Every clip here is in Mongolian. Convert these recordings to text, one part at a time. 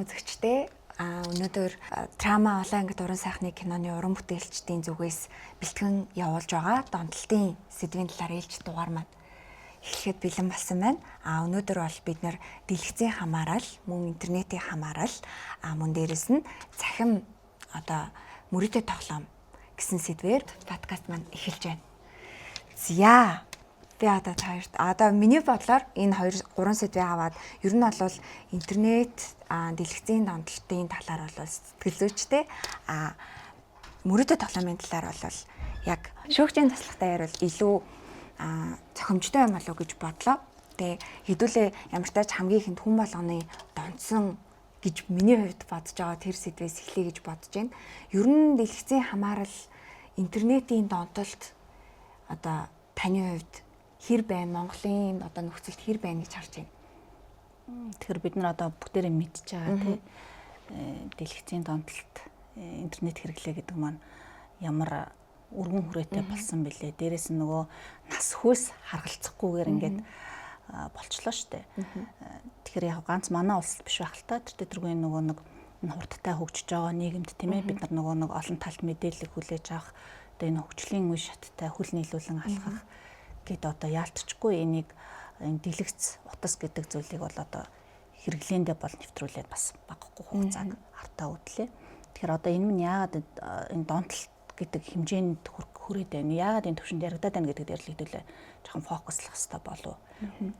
үзэгчдээ өнөөдөр Трама онлайн гэдэг уран сайхны киноны уран бүтээлчдийн зүгээс бэлтгэн явуулж байгаа донтолтын сэдвийн талаар ээлж дугаар маань эхлэхэд бэлэн болсон байна. Өнөөдөр бол бид нэр дэлгэцийн хамаарал, мөн интернетийн хамаарал, мөн дээрэс нь цахим мөрөдөө тоглоом гэсэн сэдвээр подкаст маань эхэлж байна. За би миний бодлоор энэ 3 сэдвээ аваад ер нь бол интернет, дэлгэцийн донтолтын талаар бол сэтгэл зүйчтэй, мөрөдөө тоглоомын талаар бол яг шүүгчийн туслахтай ярил илүү зохимжтой юм болов уу гэж бодлоо. Тэгээ хэдүүлээ ямар ч тач хамгийн ихэнд хүн болгоны донтсон гэж миний хувьд бодож байгаа тэр сэдвээс эхлэе гэж бодож байна. Ер нь дэлгэцийн хамаарал, интернетийн донтолт таны хувьд хэр байна? Монголын нөхцөлд хэр байна гэж харж байна? Тэгэхээр бид нар бүгдээрээ мэдж байгаа тийм дэлгэцийн донтолт, интернет хэрэглээ гэдэг маань ямар өргөн хүрээтэй болсон бэлээ. Дээрээс нь нөгөө нас хүйс харгалцахгүйгээр ингээд болчлоо штэ. Тэгэхээр яг ганц манай улсад биш байх л та. Тэр төргийн нөгөө нэг хурдтай хөгжиж байгаа нийгэмд тийм ээ бид нар нөгөө нэг олон талт мэдээлэл хүлээж авах, энэ хөгжлийн үе шаттай хөл нийлүүлэн алхах гэд яалтчгүй энийг дэлгэц утас гэдэг зүйлийг бол хэрэглээндээ бол нэвтрүүлээд бас багахгүй хугацааг артаа үтлээ. Тэгэхээр энэ нь яагаад энэ донтолт гэдэг хэмжээнд хүрээд байна? Яагаад энэ төвшөнд яригадаад байна гэдэг дээр л хэдүүлээ жоохон фокуслах хэрэгтэй болов.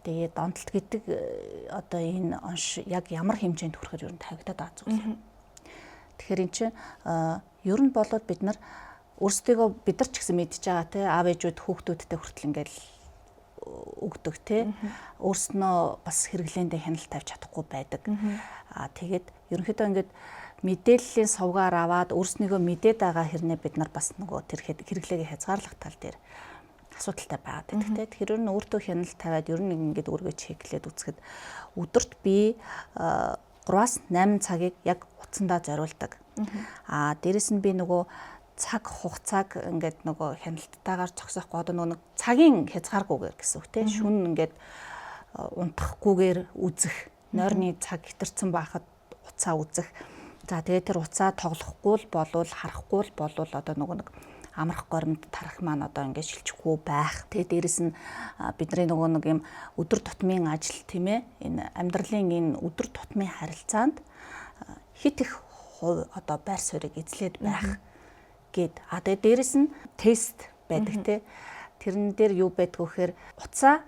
Тэгээд донтолт гэдэг энэ онш яг ямар хэмжээнд хүрэхээр ер нь тавигдаад байгаа зүйл. Тэгэхээр эн чинь ер нь болоод бид нар өөрсдөө бид нар ч гэсэн мэдж байгаа те аав ээжүүд хүүхдүүдтэй хүртэл ингээл өгдөг те өөрснөө бас хэрэглээндээ хяналт тавьж чадахгүй байдаг. Тэгээд ерөнхийдөө ингээд мэдээллийн сувгаар аваад өөрснийгөө мэдээд байгаа хэрнээ бид нар бас нөгөө тэр хэрэглээгээ хязгаарлах тал дээр асуудалтай байгаад байдаг те. Тэгэхээр ер нь өөртөө хяналт тавиад ер нь ингээд өөргөө чеклээд үзэхэд өдөрт би 3-8 цагийг яг утсандаа зориулдаг. Дээрэс нь би нөгөө цаг хугацааг ингээд нөгөө хяналттайгаар зогсоохгүй нөгөө цагийн хязгааргүйгээр гэсэн үг тийм шүн ингээд унтахгүйгээр үзэх, нойрны цаг хэтэрсэн байхад уцаа үзэх. За тэгээд тэр уцаа тоглохгүй л болвол харахгүй л болвол нөгөө нэг амрах горимд тарах маань ингээд шилжихгүй байх. Тэгээд дээрэс нь бидний нөгөө нэг юм өдөр тутмын ажил тийм ээ энэ амьдралын энэ өдөр тутмын харилцаанд хит их хувь байр суурийг эзлээд байх гээд тэгээд дээрэс нь тест байдаг те. Тэрэн дээр юу байдг вэ гэхээр уцаа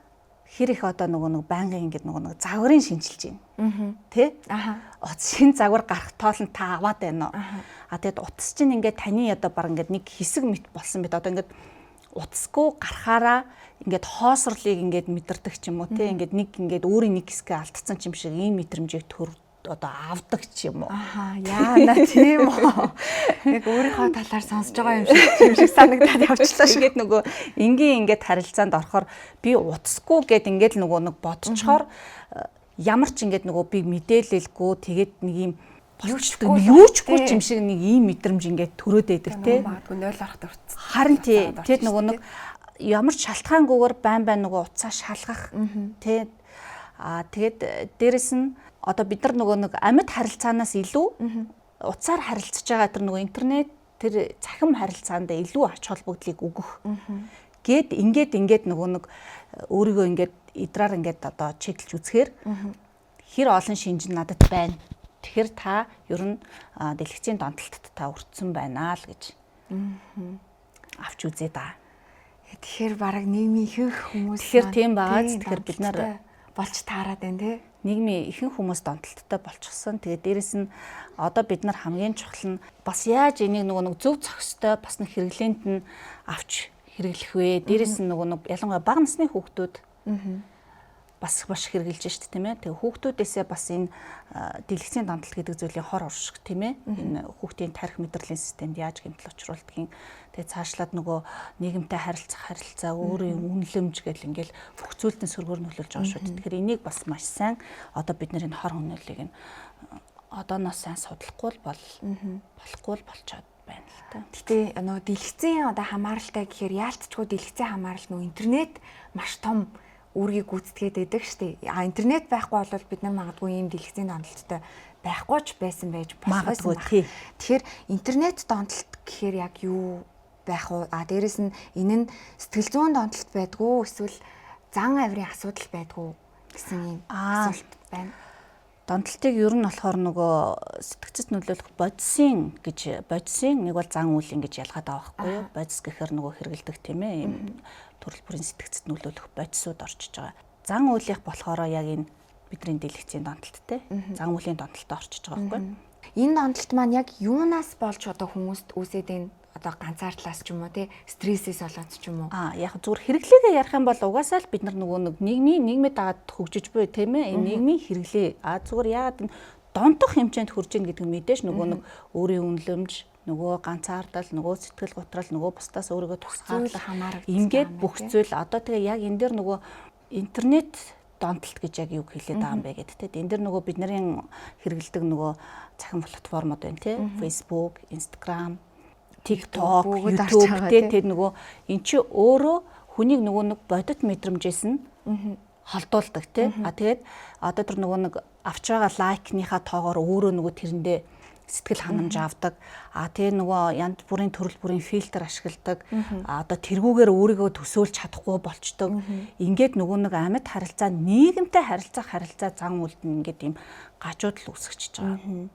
хэр их нөгөө байнгын ингээд нөгөө загварын шинжилж байна. Тэ? Шин загвар гарах тоол нь та аваад байна уу? Тэгээд утас чинь ингээд таны баг ингээд нэг хэсэг мэт болсон байт. Ингээд утасгүй гарахаараа ингээд хоосрлыг ингээд мэдэрдэг ч юм уу те. Ингээд нэг ингээд өөрийн нэг хэсгээ алдсан ч юм шиг ийм мэдрэмжийг авдаг ч юм уу. Яана тийм үү. Яг өөрийнхөө талаар сонсож байгаа юм шиг санагдаад явчлаа шүү. Тэгээд нөгөө ингээд харилцаанд орохоор би утасгүй гэд ингээд нөгөө бодцохоор ямар ч ингээд нөгөө би мэдээлэлгүй тэгээд нэг юм юучгүй юм шиг нэг ийм мэдрэмж ингээд төрөөд байдаг те. Магадгүй 0 арахад уртсан. Харин тэгээд нөгөө ямар ч шалтгаангүйгээр байн нөгөө утсаа шалгах те. Тэгээд дээрэс нь бид нар нөгөө амьд харилцаанаас илүү утсаар харилцаж байгаа тэр нөгөө интернет тэр цахим харилцаанд илүү ач холбогдлыг өгөх. Гээд ингээд нөгөө өөрийгөө ингээд идраар ингээд чеклж үзэхээр хэр олон шинж надад байна. Тэгэхээр та ер нь дэлгэцийн донтолтод та өртсөн байна л гэж авч үзээ да. Тэгэхээр бараг нийгмийн ихэнх хүмүүс тэгэхээр тийм байгаа. Тэгэхээр бид нар болж таарад байна те. Нийгмийн ихэнх хүмүүс донтолттой болчихсон. Тэгээд дээрэс нь бид нар хамгийн чухал нь бас яаж энийг нөгөө зөв зохистой бас нэг хэрэглээнд нь авч хэрэглэх вэ? Дээрэс нь нөгөө ялангуяа бага насны хүүхдүүд бас маш хэрэгжилж штэ тийм ээ. Тэгээ хүүхдүүдээсээ бас энэ дэлгэцийн донтолт гэдэг зүйлийн хор уршиг тийм ээ. Энэ хүүхдийн тарих мэдрэлийн системд яаж гэмтэл учруулдгийг тэгээ цаашлаад нөгөө нийгэмтэй харилцаа өөрийн үнэлэмж гэл ингээл бүх зүйлдэн сөргөөр нөлөөлж байгаа шүү. Тэгэхээр энийг бас маш сайн бид нар энэ хор хөнөөллийг одооноос сайн судлахгүй бол болохгүй л болчиход байна л та. Гэтэ нөгөө дэлгэцийн хамааралтай гэхээр яалтчгүй дэлгэцийн хамаарал нөгөө интернет маш том үүргийг гүйцэтгээд байдаг штеп. Интернет байхгүй бол бид нар магадгүй ийм дэлгэцийн донтолттой байхгүй ч байсан байж магадгүй тий. Тэгэхээр интернет донтолт гэхээр яг юу байх вэ? Дээрэс нь энэ нь сэтгэл зүйн донтолт байдгүй эсвэл зан авирын асуудал байдгүй гэсэн юм асуулт байна. Донтолтыг ер нь болохоор нөгөө сэтгцэд нөлөөлөх бодисын нэг бол зан үйлийн гэж ялгаад байгаа байхгүй юу? Бодис гэхээр нөгөө хэрэгэлдэг тийм ээ. Ийм төрөл бүрийн сэтгцэд нөлөөлөх бодисууд орчиж байгаа. Зан үйлийнх болохоор яг энэ бидний дэлгэцийн донтолттэй. Зан үйлийн донтолтой орчиж байгаа байхгүй юу? Энэ донтолт маань яг юунаас болж одоо хүмүүст үүсээд энэ одоо ганцаардлаас ч юм уу тий стрессээс болоод ч юм уу. Яг зүгээр хэрэглээгээ ярих юм бол угаасаа л бид нар нөгөө нэг нийгмийн дагаад хөгжиж буй тийм ээ энэ нийгмийн хэрэглээ зүгээр яагаад энэ донтох хэмжээнд хүрж ийн гэдэг нь мэдээж нөгөө нэг өөрийн үнэлэмж нөгөө ганцаардал нөгөө сэтгэл готрал нөгөө бусдаас өөрийгөө тусгаарлах ингээд бүх зүйл одоо тэгээ яг энэ дээр нөгөө интернет донтолт гэж яг юу хэлээд байгаа юм бэ гэдэг тийм энэ дээр нөгөө бидний хэрэглэдэг нөгөө цахим платформуд байна тийм Facebook, Instagram, TikTok, YouTube тэр нөгөө эн чи өөрөө хүнийг нөгөө нэг бодит мэдрэмжээс нь холдуулдаг тий. Тэгээд одоо тэр нөгөө нэг авч байгаа лайкныхаа тоогоор өөрөө нөгөө тэрэндээ сэтгэл ханамж авдаг. Тэгээ нөгөө янз бүрийн төрөл бүрийн фильтр ашигладаг. Одоо тэргүүгээр өөрийгөө төсөөлж чадахгүй болчдөг. Ингээд нөгөө нэг амьд харилцаа, нийгэмтэй харилцаа зан үйлд нь ингээд ийм гажууд л үүсгэж байгаа.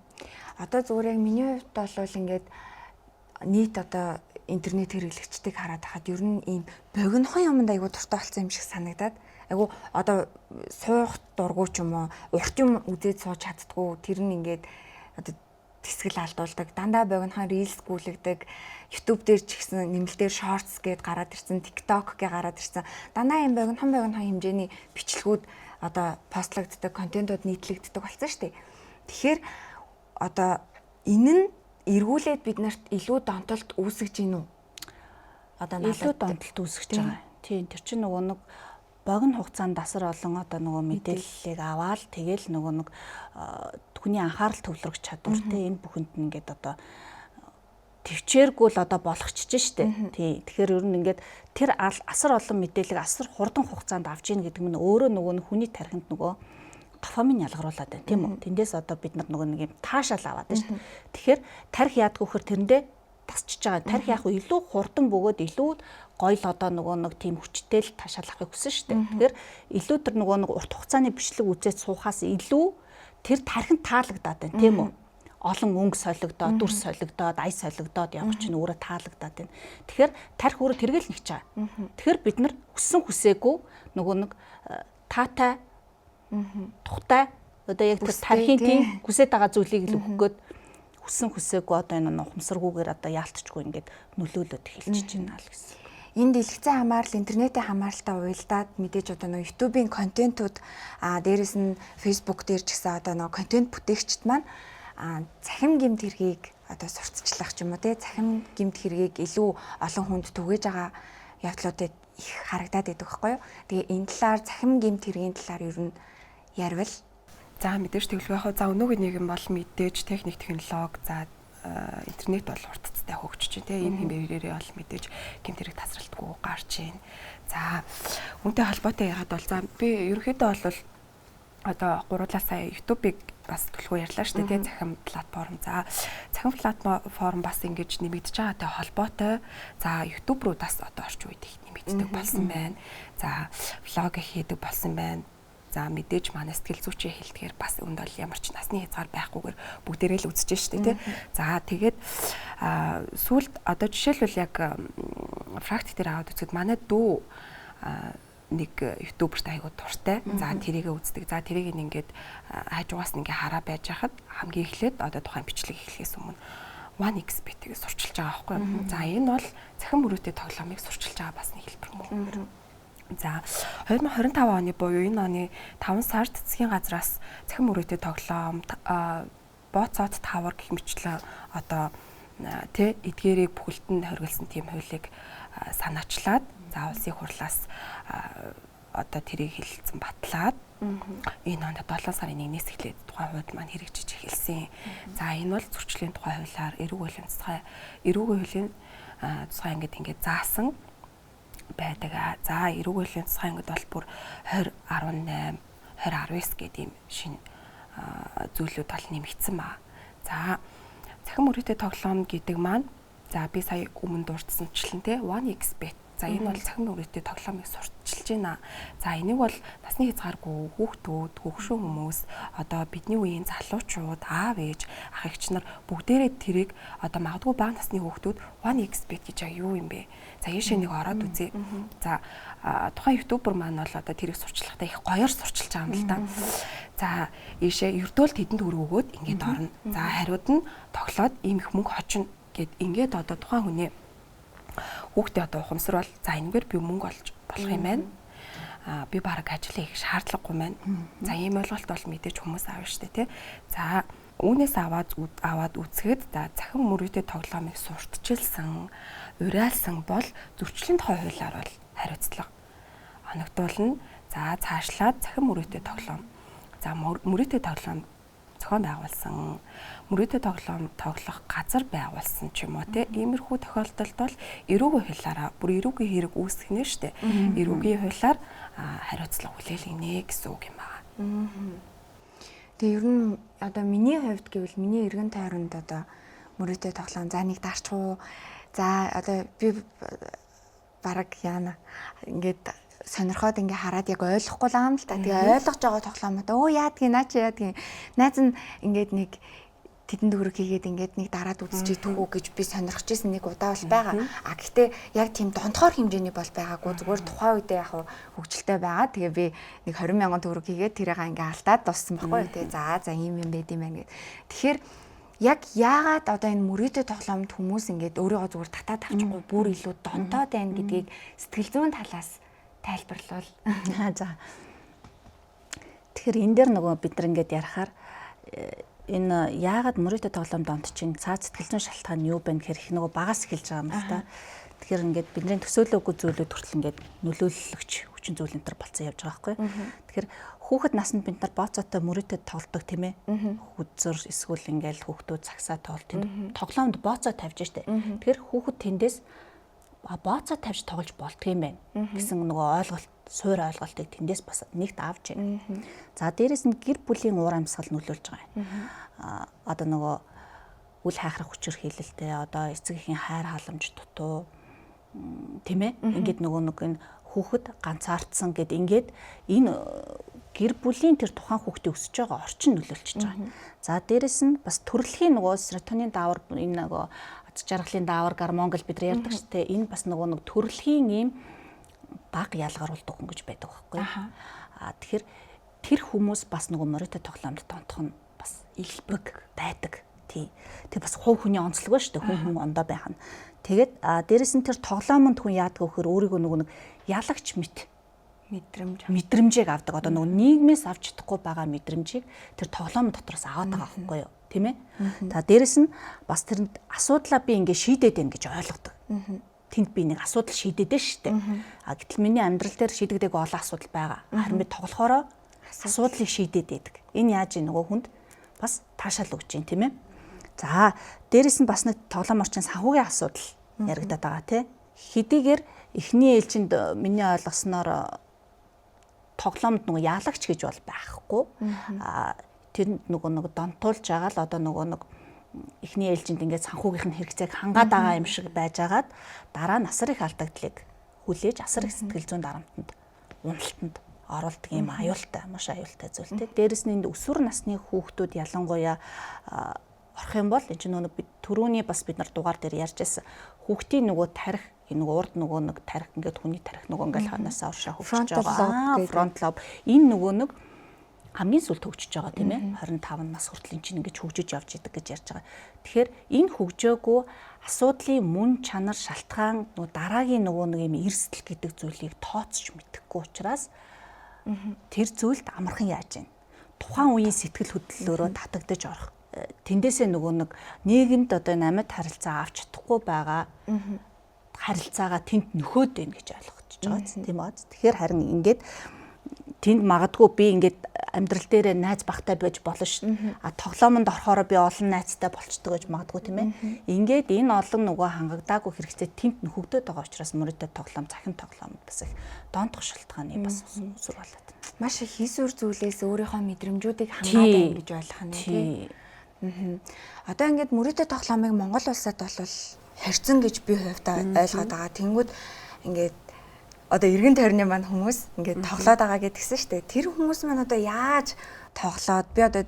Одоо зүгээр яг миний хувьд бол ингээд нийт одоо интернет хэрэглэгчдийг хараад хахад ер нь ийм богинохон юмд айгуу дуртай болсон юм шиг санагдаад айгуу одоо суух дургуй ч юм уу урт юм үзээд сууж чаддгүй тэр нь ингээд одоо тэсгэл алдуулдаг дандаа богинохон рилс гүйлгдэг YouTube дээр ч гэсэн нэмэлтээр shorts гээд гараад ирсэн TikTok гээ гараад ирсэн дандаа ийм богинохон хэмжээний бичлэгүүд одоо постлогддог контентууд нийтлэгддэг болсон шүү дээ. Тэгэхээр одоо энэ нь эргүүлээд бид нарт илүү донтолт үүсгэж гин үү? Одоо илүү донтолт үүсгэж байгаа. Тийм тэр чинь нөгөө нэг богино хугацаанд асар олон одоо нөгөө мэдээллийг аваад тэгэл нөгөө нэг хүний анхаарал төвлөрөх чадвар тийм энэ бүхэнд нь ингээд одоо төвчээргүй л одоо болгочихж штэ. Тий. Тэгэхээр ер нь ингээд тэр асар олон мэдээллийг асар хурдан хугацаанд авч ийн гэдэг нь өөрөө нөгөө хүний тархинд нөгөө дофамин ялгаруулад байна тийм үү. Тэндээс одоо бид нар нөгөө нэг юм таашаал аваад байна шүү дээ. Тэгэхээр тарих яадгүй хэр тэрэндээ тасчиж байгаа. Тарих яг илүү хурдан бөгөөд илүү гоё л одоо нөгөө нэг тийм хүчтэй л таашаал авахыг хүсэн шүү дээ. Тэгэхээр илүү тэр нөгөө нэг урт хугацааны бичлэг үзээд суухаас илүү тэр тархинд таалагдаад байна тийм үү. Олон өнгө солигдоод, дүр солигдоод, ая солигдоод явах чинь өөрөө таалагдаад байна. Тэгэхээр тарих өөрөө тэргээл нэгч байгаа. Тэгэхээр бид нар хүссэн хүсээгүй нөгөө нэг таатай тухтай одоо яг тэр тархийн тийм хүсэж байгаа зүйлийг л өгөх гээд хүссэн хүсээгүй одоо энэ ухамсаргүйгээр одоо яалтчгүй ингээд нөлөөлөд эхэлчихэж байна л гэсэн. Энэ дэлгэцэн хамаарал интернетийн хамааралтай уялдаад мэдээж одоо нөгөө YouTube-ийн контентууд дээрэс нь Facebook дээр ч гэсэн одоо нөгөө контент бүтээгчд маань цахим гэмт хэргийг одоо сурталчлах ч юм уу тий цахим гэмт хэргийг илүү олон хүнд түгээж байгаа явдлуудыг их харагдаад байдаг байхгүй юу. Тэгээ энэ талаар цахим гэмт хэргийн талаар ер нь ярил. За мэдээж тэглэх яг за өнөөгийн нийгэм бол мэдээж техник технологи за интернет бол хурдцтай хөгжиж байна тийм ийм хэмбэрээрээ бол мэдээж гэмт хэрэг тасралтгүй гарч байна. За үүнтэй холбоотой яагаад бол за би ерөнхийдөө бол одоо гурлаа сая YouTube-ыг бас төлхөө ярьлаа шүү дээ тийм захим платформ. За захим платформ бас ингэж нэмэгдэж байгаатай холбоотой за YouTube руу бас одоо орчин үед их нэмэгддэг болсон байна. За влог хийдэг болсон байна. За мэдээж манай сэтгэл зүйчийн хэлдгээр бас өнд бол ямар ч насны хязгаар байхгүйгээр бүгдээрээ л үзэж штэ тий. За тэгээд сүүлд одоо жишээлбэл яг практик дээр аваад үзэхэд манай дүү нэг ютуберт айгуу дуртай. За тэрийгэ үздэг. За тэрийг ингээд хажуугаас ингээ хараа байж хахад хамгийн эхлээд одоо тухайн бичлэг эхлэхээс өмнө 1xbet-ийг сурчилж байгаа байхгүй юу. За энэ бол цахим мөрөөдөө тоглоомыг сурчилж байгаа бас нэг хэлбэр мөн. За 2025 оны буюу энэ оны 5 сард засгийн газраас цахим мөрөөдөө тоглоом бооцоод тавар гэх мэтлэн одоо тэ эдгээрийг бүхэлдэн хоригдсан тийм хуулийг санаачлаад за улсын хурлаас одоо тэрийг хэлэлцэн батлаад энэ онд 7 сарын 1-ээс эхлээд тухайн хууль маань хэрэгжиж эхэлсэн. За энэ бол зөрчлийн тухай хуулиар эрүүг хуулийн тусгай ингээд заасан байдаг. За эрүүг хилийн тусгай ангид бол бүр 2018, 2019 гэдэг ийм шинэ зүйлүүд бол нэмэгдсэн ба. За цахим мөрөөдөө тоглоом гэдэг маань за би сая өмнө дурдсанчлан те 1xbet. За энэ бол цахим мөрөөдөө тоглоомыг сурталчилж байна. За энийг бол насны хязгааргүй хүүхдүүд, хөгшин хүмүүс, одоо бидний үеийн залуучууд, аав ээж, ах эгч нар бүгдээрээ тэрийг одоо магадгүй бага насны хүүхдүүд 1xbet гэж юу юм бэ? За ийшээ нэг ороод үзье. За тухайн ютубер маань бол одоо тэрийг сурчлахдаа их гоёор сурчилж байгаа юм л да. За ийшээ ердөөл тэдэнд өрөөгөөд ингээд орно. За хариуд нь тоглоод ийм их мөнгө хочно гэд ингээд одоо тухайн хүний хүүхдээ одоо ухамсар бол за энэгээр би мөнгө олж болох юм байна. Би баг ажил хийх шаардлагагүй байна. За ийм ойлголт бол мэдээж хүмүүс аав штэ тий. За үүнээс аваад үзэхэд за цахим мөрөөдөө тоглоомыг сурталчилсан, уриалсан бол зөрчлийн тухай хуулиар бол хариуцлага оногдуулна. За цаашлаад цахим мөрөөдөө тоглоом. За мөрөөдөө тоглоом зохион байгуулсан, мөрөөдөө тоглоом тоглох газар байгуулсан ч юм уу те. Иймэрхүү тохиолдолд бол эрүүгийн хуулиараа бүр эрүүгийн хэрэг үүсгэнэ штэ. Эрүүгийн хуулиар хариуцлага хүлээлгэнэ гэсэн үг юм байна. Тэгээ ер нь одоо миний хувьд гэвэл миний эргэн тойронд одоо мөрөөдөө тоглоом за нэг дарчгүй. За одоо би бараг яана ингээд сонирхоод ингээ хараад яг ойлгохгүй л байгаа юм л та. Тэгээ ойлгож байгаа тоглоомод өө яадгийг наа чи яадгийг найз нь ингээд нэг тэдэнд хөрөг хийгээд ингээд нэг дараад үзэж идэх үү гэж би сонирхож исэн нэг удаа бол байгаа. А гэхдээ яг тийм донтохоор хэмжээний бол байгаагүй. Зүгээр тухайн үедээ яг хөвгчлөлтэй байгаа. Тэгээ би нэг 20,000 төгрөг хийгээд тэрийг ингээ алдаад дуссан байхгүй юу. Тэгээ за ийм юм байд юм байна гэд. Тэгэхээр яг яагаад одоо энэ мөрөөдөө тоглоомд хүмүүс ингээд өөрийгөө зүгээр татаад авчихгүй бүр илүү донтоод байна гэдгийг сэтгэл зүйн талаас тайлбарлавал. За. Тэгэхээр энэ дээр нөгөө бид нар ингээд ярахаар энэ яагаад мөрөөдөө тоглоом донтчин цаад сэтгэл зүйн шалтгаан нь юу байна гэхээр их нөгөө багаас эхэлж байгаа юм л та. Тэгэхээр ингээд бидний төсөөлөөгүй зүйлүүд хүртэл ингээд нөлөөлөгч хүчин зүйл энэ төр болцсон явж байгаа байхгүй. Тэгэхээр хүүхэд наснд бид нар бооцоотой мөрөөдөд тоглодог тийм ээ. Хүзэр эсвэл ингээл хүүхдүүд цагсаа тоглолт тэнд тоглоомд бооцоо тавьж штэ. Тэгэхээр хүүхэд тэндээс бооцоо тавьж тоглож болдгийм байна гэсэн нөгөө ойлголт, суур ойлголтыг тэндээс бас нэгт авч байна. За дээрэс нь гэр бүлийн уур амьсгал нөлөөлж байгаа юм. Одоо нөгөө үл хайхрах хүчээр хийлэлтэй, одоо эцэг эхийн хайр халамж дутуу тийм ээ. Ингээд нөгөө нэг энэ хүүхэд ганцаардсан гэд ингээд энэ гэр бүлийн тэр тухайн хүүхдийн өсөж байгаа орчин нөлөөлчихөж байгаа. За дээрэс нь бас төрөлхийн нөгөө серотонин даавар энэ нөгөө аз жаргалын даавар гормон гэж бид нар ярьдаг шүү дээ. Энэ бас нөгөө нэг төрөлхийн ийм баг ялгаруулдаг хүн гэж байдаг байхгүй. Тэгэхээр тэр хүмүүс бас нөгөө морито тоглоомд донтох нь бас илбэг байдаг. Тэг бас хувь хүний онцлог ба шүү дээ. Хүн ондоо байх нь. Тэгээд дээрэс нь тэр тоглоомонд хүн яадаг вөхөр өөрийгөө нөгөө нэг ялагч мэдрэмжийг авдаг. Одоо нөгөө нийгмээс авч чадахгүй байгаа мэдрэмжийг тэр тоглоом дотроос аваад байгаа байхгүй юу? Тийм ээ. За дээрэс нь бас тэрэнд асуудлаа би ингээ шийдээд байна гэж ойлгодог. Тэнд би нэг асуудал шийдээд байна шүү дээ. Гэтэл миний амьдрал дээр шийдэгдээгүй олон асуудал байгаа. Харин би тоглохороо асуудлыг шийдээд байдаг. Энэ яаж нөгөө хүнд бас таашаал өгч юм тийм ээ. За дээрэс нь бас нэг тоглоом орчин санхүүгийн асуудал яригадаад байгаа тий. Хэдийгээр эхний ээлжинд миний ойлгосноор тоглоомд нөгөө яалагч гэж бол байхгүй. Тэр нөгөө донтуулж байгаа л одоо нөгөө эхний ээлжинд ингээд санхүүгийнх нь хэрэгцээг хангаад байгаа юм шиг байжгаад дараа насар их алдагдлыг хүлээж асар их сэтгэл зүйн дарамтанд уналтанд оруулдаг юм аюултай, маш аюултай зүйл тий. Дээрэс нь өсвөр насны хүүхдүүд ялангуяа орох юм бол энэ чинь нөгөө бид түрүүний бас бид нар дугаар дээр ярьж байсан хүүхдийн нөгөө тарих энэ урд нөгөө нэг тарих ингээд хүний тарих нөгөө ингээл ханаасаа уршаа хөвчөж байгаа фронт лоб энэ нөгөө нэг хамгийн сүлд хөгжиж байгаа тийм ээ 25 нас хүртэл эн чинь ингэж хөгжиж явж идэг гэж ярьж байгаа. Тэгэхээр энэ хөгжөөгөө асуудлын мөн чанар шалтгаан нөгөө дараагийн нөгөө нэг юм эрсдэл гэдэг зүйлийг тооцож мэдэхгүй учраас тэр зүйлд амархан яаж байна. Тухайн үеийн сэтгэл хөдлөлөөрөө татагдаж орох. Тэндээсээ нөгөө нэг нийгэмд одоо амьд харилцаа авч чадахгүй байгаа харилцаагаа тэнд нөхөөд байна гэж ойлгож байгаа тийм үү. Тэгэхээр харин ингээд тэнд магадгүй би ингээд амьдрал дээрээ найз багтай байж болно шүү дээ. А тоглоомонд орохоор би олон найзтай болчдөг гэж магадгүй тийм ээ. Ингээд энэ олон нөгөө хангагдаагүй хэрэгцээ тэнд нөхөгдөд байгаа учраас мөрөдөө тоглоом, захин тоглоомд бас их донтох шалтгааны бас үүсвэр болоод. Маш их хийсвэр зүйлээс өөрийнхөө мэдрэмжүүдийг хангаад байна гэж ойлгох нь тийм. Одоо ингээд мөрөдөө тоглоомыг Монгол улсад бол харьцан гэж би хувьдаа ойлгоод байгаа. Тэнгүүд ингээд одоо эргэн тойрны маань хүмүүс ингээд тоглоод байгаа гэдгсэн шүү дээ. Тэр хүмүүс маань одоо яаж тоглоод би одоо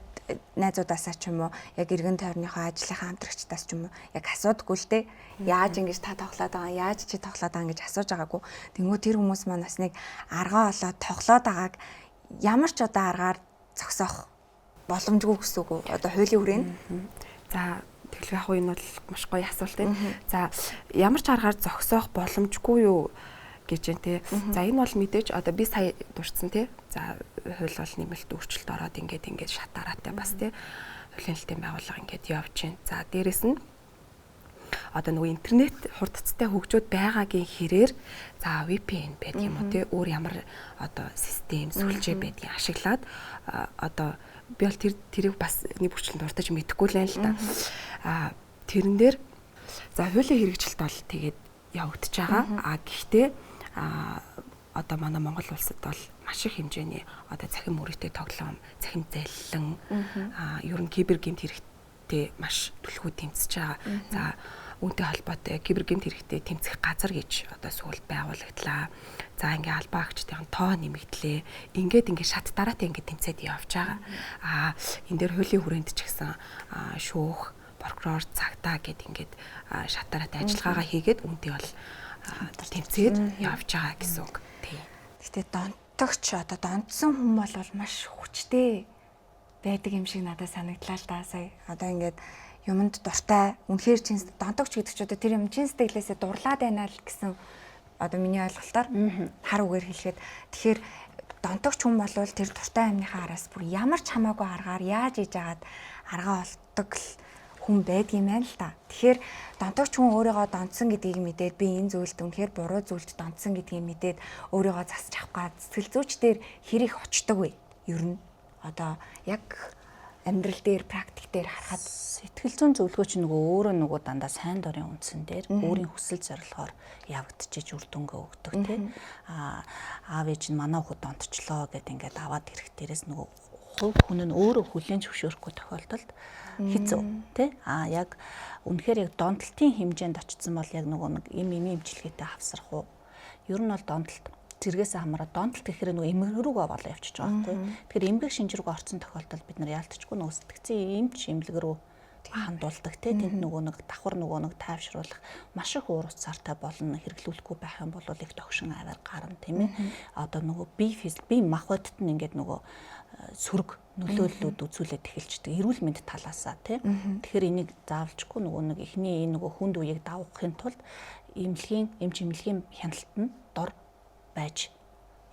найзуудаасаа ч юм уу яг эргэн тойрныхоо ажлынхаа хамтрагчдаас ч юм уу яг асуудаггүй л дээ. Яаж ингэж та тоглоод байгаа, яаж чи тоглоод байгаа гэж асууж байгаагүй. Тэнгүү тэр хүмүүс маань бас нэг аргаа олоод тоглоод байгааг ямар ч одоо аргаар зогсоох боломжгүй гэсэн үг. Одоо хуулийн хүрээнд. За тэгэхээр яг энэ бол маш гоё асуулт тийм. За ямар ч аргаар зогсоох боломжгүй юу гэж байна те. За энэ бол мэдээж одоо би сая дурдсан те. За хууль бол нэмэлт өөрчлөлт ороод ингээд шатаараатай бас те. Хуулийн хэлтийн байгууллага ингээд явж байна. За дээрэс нь одоо нөгөө интернет хурдцтай хөгжөөд байгаагийн хэрээр за VPN байдаг юм уу те. Өөр ямар одоо систем сүлжээ байдгийг ашиглаад одоо би бол тэрийг бас нэг бүрчлэн дуртаж мэдэхгүй л байна л да. Тэрэн дээр за хуулийн хэрэгжилт бол тэгээд явагдаж байгаа. Гэхдээ одоо манай Монгол улсад бол маш их хэмжээний одоо цахим мөрөөтэй тоглоом, цахим заллин, ер нь кибер гэмт хэрэгтэй маш түлхүү тэмцэж байгаа. За үүнтэй холбоотой кибер гэмт хэрэгтэй тэмцэх газар гэж одоо сүүлд байгуулагдлаа. За ингээ албаа агчдын тоо нэмэгдлээ. Ингээд шат дараатай ингээд тэмцээд явж байгаа. Энэ дээр хуулийн хүрээнд ч гэсэн шүүх, прокурор, цагтаа гэд ингээд шат дараатай ажиллагаагаа хийгээд үүнтэй бол тэмцээд явж байгаа гэсэн үг. Тийм. Гэтэ донтогч одоо донтсон хүн бол маш хүчтэй байдаг юм шиг надад санагдлаа л да. Сая одоо ингээд юмд дуртай үнэхээр чин донтогч гэдэг ч одоо тэр юм чин сэтгэлээсээ дурлаад байна л гэсэн одоо миний ойлголтоор хар үгээр хэлэхэд тэгэхээр донтогч хүн бол тэр дуртай амныхаа араас бүр ямар ч хамаагүй аргаар яаж ийж агаад аргаа олдог л хүн байдаг юм байна л да. Тэгэхээр донтогч хүн өөрийгөө донтсон гэдгийг мэдээд би энэ зүйлд үнэхээр буруу зүйлд донтсон гэдгийг мэдээд өөрийгөө засч авах гад сэтгэл зүйчдэр хэрэг очдог вэ? Ер нь одоо яг амьдрал дээр практик дээр харахад сэтгэл зүйн зөвлөгөөч нөгөө өөрөө нөгөө дандаа сайн дурын үндсэн дээр өөрийн хүсэл зорилгоор явагдчихж үр дүнгээ өгдөг тийм. Аав ээж нь манай хүүхэд донтчлоо гэд ингээд аваад ирэх дээрээс нөгөө хувь хүн нь өөрөө хүлээн зөвшөөрөхгүй тохиолдолд хэцүү тий. Яг үнэхээр яг донтолтын хэмжээнд очсон бол яг нөгөө нэг эмчилгээтэй хавсрах уу. Ер нь бол донтолт зэрэгээс хамаараа донтолт гэхээр нөгөө эмгэг рүүгээ болоо явчихж байгаа байхгүй. Тэгэхээр эмгэг шинж рүүгээ орсон тохиолдолд бид нар яалтчгүй нөгөө сэтгцэн эмч эмнэлэг рүү хандуулдаг тий. Тэнд нөгөө нэг давхар нөгөө нэг тайвшруулах маш их уур уцаартай болно. Хэрэглүүлэхгүй байх юм бол их тогшин аваар гарна тийм ээ. Одоо нөгөө бие махбодд нь ингээд нөгөө сөрөг нөлөөллүүд үзүүлээд эхэлждэг. Эрүүл мэнд талаасаа тийм. Тэгэхээр энийг заавалжгүй нөгөө нэг эхний энэ нөгөө хүнд үеийг давахын тулд эмч эмнэлгийн хяналт нь дор байж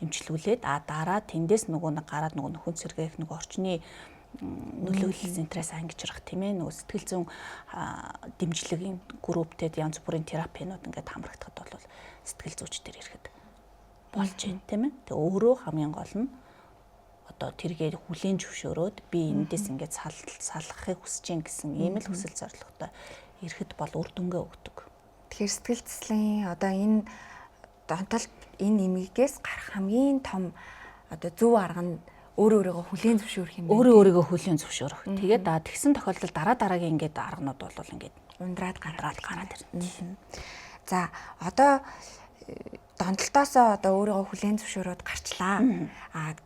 эмчлүүлээд дараа тэндээс нөгөө нэг гараад нөгөө нөхөн сэргээх нөгөө орчны нөлөөлөл центраас ангижрах тийм ээ нөгөө сэтгэл зүйн дэмжлэгийн групптэд янз бүрийн терапинууд ингээд хамрагдахад бол сэтгэл зүйч төр ирэхэд болж байна тийм ээ. Тэгээ өөрөө хамгийн гол нь одоо тэргээ хүлээн зөвшөөрөөд би эндээс ингээд салахыг хүсэж гин гэсэн ийм л хүсэл зорилготой ирэхэд бол үр дүнгээ өгдөг. Тэгэхээр сэтгэл зүйн одоо энэ донтолт энэ эмгэгээс гарах хамгийн том одоо зөв арга нь өөрийгөө хүлээн зөвшөөрөх юм байна. Өөрийгөө хүлээн зөвшөөрөх. Тэгээд тэгсэн тохиолдолд дараагийн ингээд арганууд бол ингээд ундраад гараад ирнэ. За одоо донтолтоосоо одоо өөрийгөө хүлээн зөвшөөрөөд гарчлаа.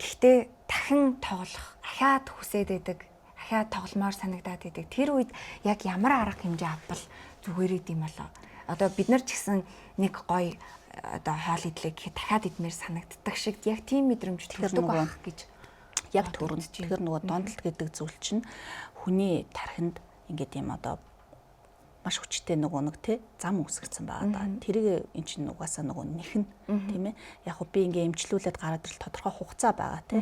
Гэхдээ дахин тоглох, ахаад хүсээд байдаг, ахаад тогломоор санагдаад байдаг. Тэр үед яг ямар арга хэмжээ авбал зүгээр идэм болоо. Одоо бид нар ч гэсэн нэг гоё одоо хоол идлээ гэхэд дахиад идмээр санагддаг шиг яг тийм мэдрэмж төрдөг байх гэж яг төрөнд. Тэгэхээр нөгөө донтолт гэдэг зүйл чинь хүний тархинд ингээд юм одоо маш хүчтэй нөгөө нэг тий зам үсгэсэн байгаа да. Тэрийг эн чинь угаасаа нөгөө нэхэн тийм ээ. Яг хөө би ингээ эмчлүүлээд гараад ирэл тодорхой хугацаа байгаа тий.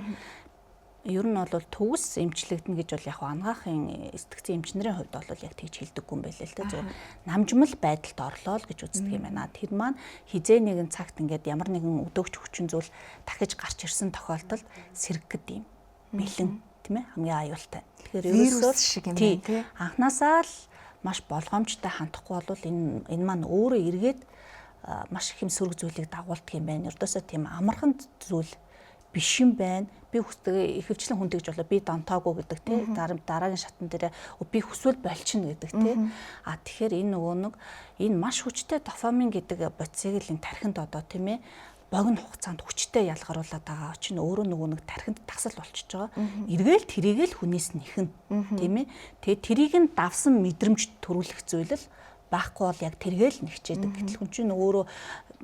ер нь бол төгс эмчлэгдэнэ гэж бол яг анагаахын сэтгцэн эмчнэрийн хувьд бол яг тэгж хэлдэггүй юм байлээ л дээ. Зөв намжмал байдалд орлоо л гэж үздэг юм байна. Тэр маань хизээ нэгэн цагт ингээд ямар нэгэн өдөөгч хүчин зүйл дахиж гарч ирсэн тохиолдолд сэргэгд юм бэлэн тийм ээ хамгийн аюултай. Тэгэхээр ерөөсөө шиг юм байна тий. Анханасаа л маш болгоомжтой хандахгүй бол энэ маань өөрөө эргээд маш их юм сөрөг зүйлийг дагуулдаг юм байна. Ердөөсөө тийм амархан зүйл биш юм байна. Би хүсдэг ихэвчлэн хүн тэгж болоо би донтоогүй гэдэг тий. Дараагийн шатн дээр би хүсвэл болчихно гэдэг тий. Тэгэхээр энэ нөгөө нэг энэ маш хүчтэй дофамин гэдэг бодисыг л энэ тархинд одоо тийм ээ богино хугацаанд хүчтэй ялгаруулад байгаа чинь өөрөө нөгөө нэг тархинд тасал болчихж байгаа. Эргээл тэрийг л хүнээс нь ихэнэ тийм ээ. Тэгээ тэрийг нь давсан мэдрэмж төрүүлэх зүйл л байхгүй бол яг тэргээл нэгчээдэг. Гэтэл хүн чинь өөрөө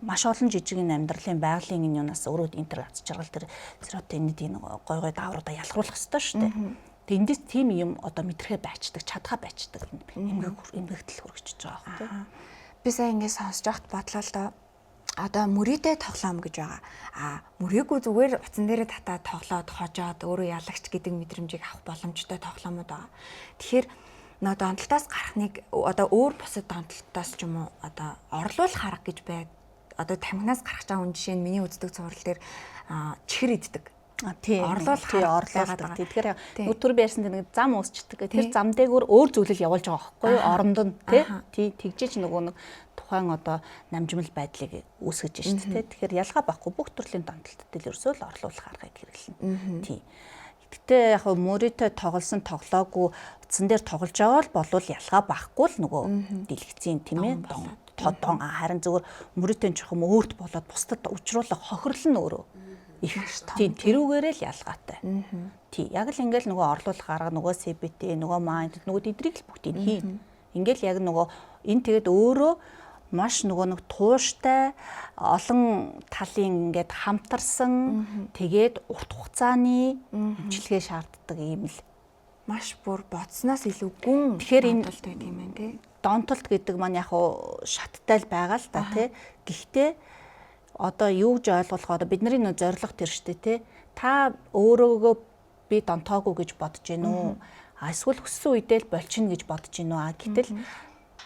маш олон жижигэн амьдралын байгалийн энэ юунаас өөрөө интернет жаргал тэр серотонин гой гой даавруудаа ялгаруулах хэрэгтэй шүү дээ. Тэгээ эндээс тийм юм одоо мэдрэхэ байцдаг, чадхаа байцдаг эмгэгтэл хүрчихэж байгаа юм тийм. Би сая ингэ сонсож байхад бодлоо л доо. Одоо мөрийтэй тоглоом гэж байгаа. Мөрийгөө зүгээр утсан дээрээ татаад тоглоод хожоод өөрөө ялагч гэдэг мэдрэмжийг авах боломжтой тоглоомод байгаа. Тэгэхээр нөө донтолтоос гарахныг одоо өөр бусад донтолтоос ч юм уу одоо орлуулах арга гэж бай. Одоо тамхинаас гарах чам хүн жишээ нь миний үздэг цуврал дээр чихэр иддэг. Тийм орлуулдаг. Тэгэхээр өдөр ярьсан нэг зам уусчдаг. Тэр зам дээгүүр өөр зүйлэл явуулж байгаа байхгүй юу? Оронд нь тий тэгжээч нөгөө нэг тухайн одоо намжмал байдлыг үүсгэж шүү дээ. Тэгэхээр ялгаа байхгүй бүх төрлийн донтолтод л ерөөсөө л орлуулах аргыг хэрэглэнэ. Тий. Гэтэ яг мөрөйтэй тоглосон тоглоогүй утсан дээр тоглож байгаа бол болвол ялгаа байхгүй л нөгөө дэлгэцийн тийм ээ тодон харин зөвөр мөрөйтэй чухам өөрт болоод бусдад учруулах хохирол нь өөрөө их тийм тэрүүгээрээ л ялгаатай. Тий яг л ингээл нөгөө орлуулах арга нөгөө CBT нөгөө майнд нөгөө эдрийг л бүгдийг хийн. Ингээл яг нөгөө энэ тэгээд өөрөө маш нөгөө нэг тууштай олон талын ингээд хамтарсан тэгээд урт хугацааны имчилгээ шаарддаг юм л маш бүр бодсноос илүү гүн тэгэхээр энэ донтолт байдаг юм байна тий. Донтолт гэдэг маань яг шаттай л байгаа л да тий. Гэхдээ одоо юу гэж ойлгох вэ? Бидний нөө зорилго тэр штэ тий. Та өөрөөгөө би донтоогүй гэж бодож гин үү? Эсвэл хүссэн үедээ л болчихно гэж бодож гин үү? Гэтэл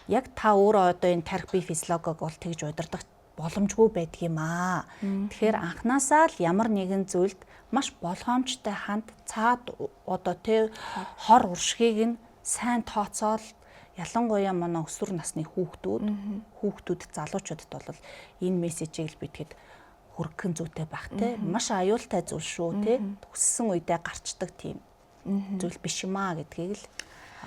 яг та өөрөө одоо энэ тарих бие физиологиг бол тэгж удирдах боломжгүй байдаг юм аа. Тэгэхээр анханасаа л ямар нэгэн зүйлд маш болгоомжтой ханд цаад одоо тий хор уршгийг нь сайн тооцоол ялангуяа манай өсвөр насны хүүхдүүд залуучуудад бол энэ мессежийг л битгэд хүргэх зүйтэй байх те маш аюултай зүйл шүү те хүссэн үедээ гарчдаг тийм зүйл биш юм аа гэдгийг л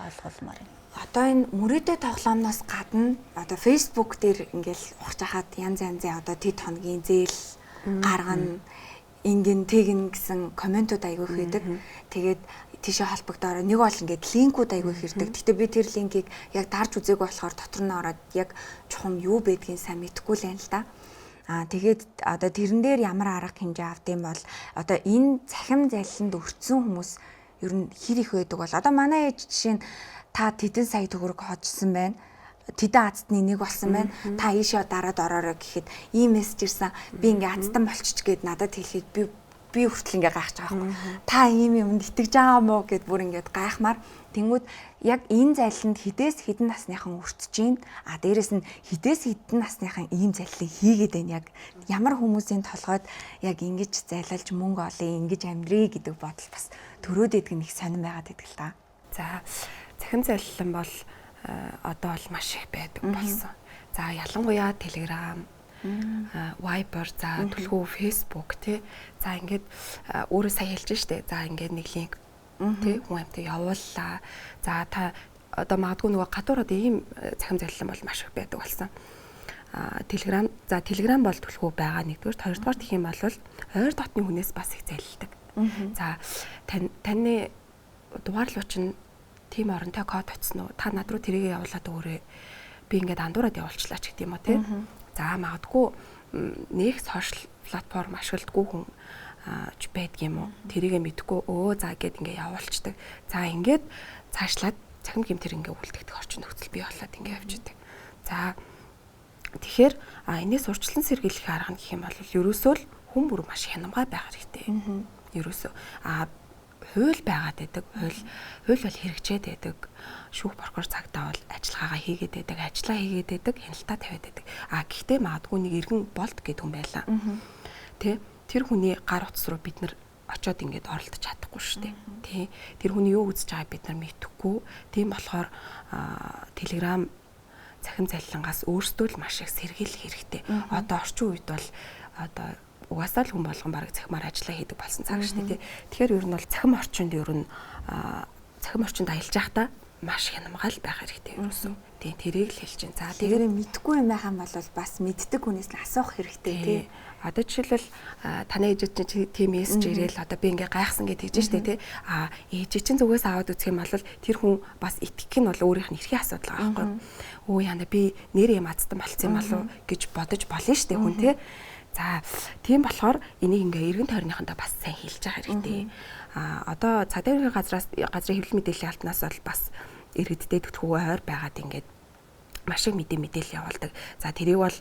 ойлгуулмаар юм. Одоо энэ мөрөөдөө тоглоомноос гадна одоо Facebook дээр ингээл ухаж хахад янз янзын одоо тэд хоногийн зээл гаргана ингэн тэгнэ гэсэн комментууд айгүй их байдаг. Тэгээд тийшээ холбогдороо нэг бол ингээд линкүүд айгүй их ирдэг. Гэтэ би тэр линкийг яг дарж үзээгүй болохоор дотор нь ороод яг чухам юу байдгийг сайн мэдэхгүй л байна л да. Тэгээд одоо тэрэн дээр ямар арга хэмжээ авд юм бол одоо энэ цахим залиланд өртсөн хүмүүс ер нь хэр их байдаг бол одоо манай ээж жишээ нь та тэдэн сая төгрөг хоцсон байна. Тэдэн азтны нэг болсон байна. Та ийшээ дараад ороорой гэхэд ийм мессеж ирсэн. Би ингээ азтан болчих гээд надад хэлэхэд би хүртэл ингээ гайхаж байгаа байхгүй. Та ийм юмд итгэж байгаа мó гэд бүр ингээд гайхмаар. Тэнгүүд яг энэ залиланд хідээс хідэн насныхан өртөж гин. Дээрэс нь хідээс хідэн насныхан ийм залилыг хийгээд байна. Яг ямар хүмүүсийн толгойд яг ингэж зайлалж мөнгө олъё, ингэж амьдрий гэдэг бодол бас төрөөд идэг нэг сонирн байгаад идэг л та. За цахим залилан бол одоо бол маш их байдаг болсон. За ялангуяа Telegram, Viber, за түлхүү Facebook тий. За ингээд өөрөө сая хэлж штэ. За ингээд нэг линк тий хүн амт явууллаа. За та одоо магадгүй нөгөө гадуураад ийм цахим залилан бол маш их байдаг болсон. Telegram, за Telegram бол түлхүү байгаа нэгдүгээр, хоёрдугаар гэх юм бол ойр дотны хүнээс бас их залилдаг. За таны дугаарлууч нь тийм оронтой код очсон уу? Та над руу тэрийг явуулаад өгөөрэй. Би ингээд андуураад явуулчлаа ч гэдэм юм уу тий. За магадгүй нэг сошиал платформ ашигладаггүй хүн байдгийм үү? Тэрийг мэдгүй за гэд ингээд явуулцдаг. За ингээд цаашлаад цахим гэмтэр ингээд үлдэгдэх орчин нөхцөл бий болоод ингээд явчихдаг. За тэгэхээр энэс урьдчилан сэргийлэх арга гэх юм бол ерөөсөө л хүн бүр маш хянамгай байх хэрэгтэй. Ерөөсөө хууль байгаад байдаг. Хууль бол хэрэгжээд байдаг. Шүүх прокурор цагдаа бол ажиллагаагаа хийгээд байдаг, ажиллаа хийгээд байдаг, хяналтаа тавиад байдаг. Гэхдээ магадгүй нэг иргэн болт гэдэг хүн байлаа. Тэ тэр хүний гар утас руу бид нар очиод ингээд оролдож чадахгүй шүү дээ. Тэ тэр хүний юу үзэж байгааг бид нар мэдэхгүй. Тийм болохоор Telegram цахим заллингаас өөрсдөө л маш их сэргийлэх хэрэгтэй. Одоо орчин үед бол одоо угаасаа л хүн болгон бараг цахимаар ажиллаа хийдэг болсон цаг шүү дээ. Тэгэхээр ер нь бол цахим орчинд аялж байхдаа маш хянамгаал байх хэрэгтэй ерөөсөө. Тийм тэрийг л хэлж чинь. За тэгээд мэдгүй юм байхan бол бас мэддэг хүнээс нь асуух хэрэгтэй тий. Одоо жишээлбэл таны ээжид чинь тийм мессеж ирээл одоо би ингээ гайхсан гэж хэлж штэ тий. Ээж чинь зүгээс аваад үзэх юм бол тэр хүн бас итгэх нь бол өөрийнх нь эрхийн асуудал байгаа байхгүй. Өө яна би нэр юм азтан болцсон юм болов гэж бодож болно штэ хүн тий. За тийм болохоор энийг ингээ эргэн тойрныхандаа бас сайн хэлж байгаа хэрэгтэй. Одоо цагдаа газраас газрын хэвлэл мэдээллийн алтнаас бол бас иргэдтэй төлхөө ойр байгаад ингээд маш их мэдээлэл явуулдаг. За тэрийг бол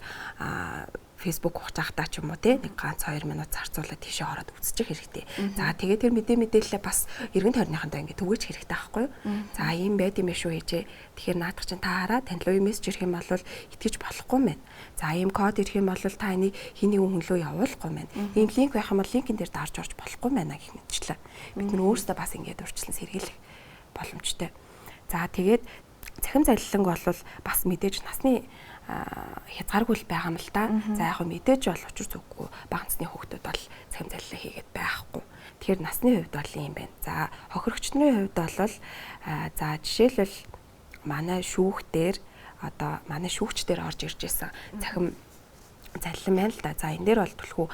Facebook ухаахтаа ч юм уу те нэг ганц 2 минут зарцуулаад тийшээ ороод үзчих хэрэгтэй. За тэгээд тэр мэдээлэлээ бас эргэн тойрныхандаа ингээд түгэж хэрэгтэй байхгүй юу? За ийм байд юм шүү ээжээ. Тэгэхээр наадах чинь та хараа тань руу мессеж ирэх юм бол итгэж болохгүй мэн. За ийм код ирэх юм бол та энийг хиний хүн рүү явуулахгүй мэн. Ийм линк байх юм бол линкэн дээр дарж орж болохгүй мэн гэх мэтчлээ. Бид нар өөрсдөө бас ингээд урьдчилан сэргийлэх боломжтой. За тэгээд цахим заллинг бол бас мэдээж насны хязгааргүй байгаа юм л да. За яг мэдээж бол учир зүггүй бага насны хүүхдүүд бол цахим заллин хийгээд байхгүй. Тэгэхээр насны хувьд бол юм байна. За хохирогчдны хувьд бол за жишээлбэл манай шүүхтэр одоо манай шүүгчдэр орж ирж байсан цахим заллин байна л да. За энэ дээр бол түлхүү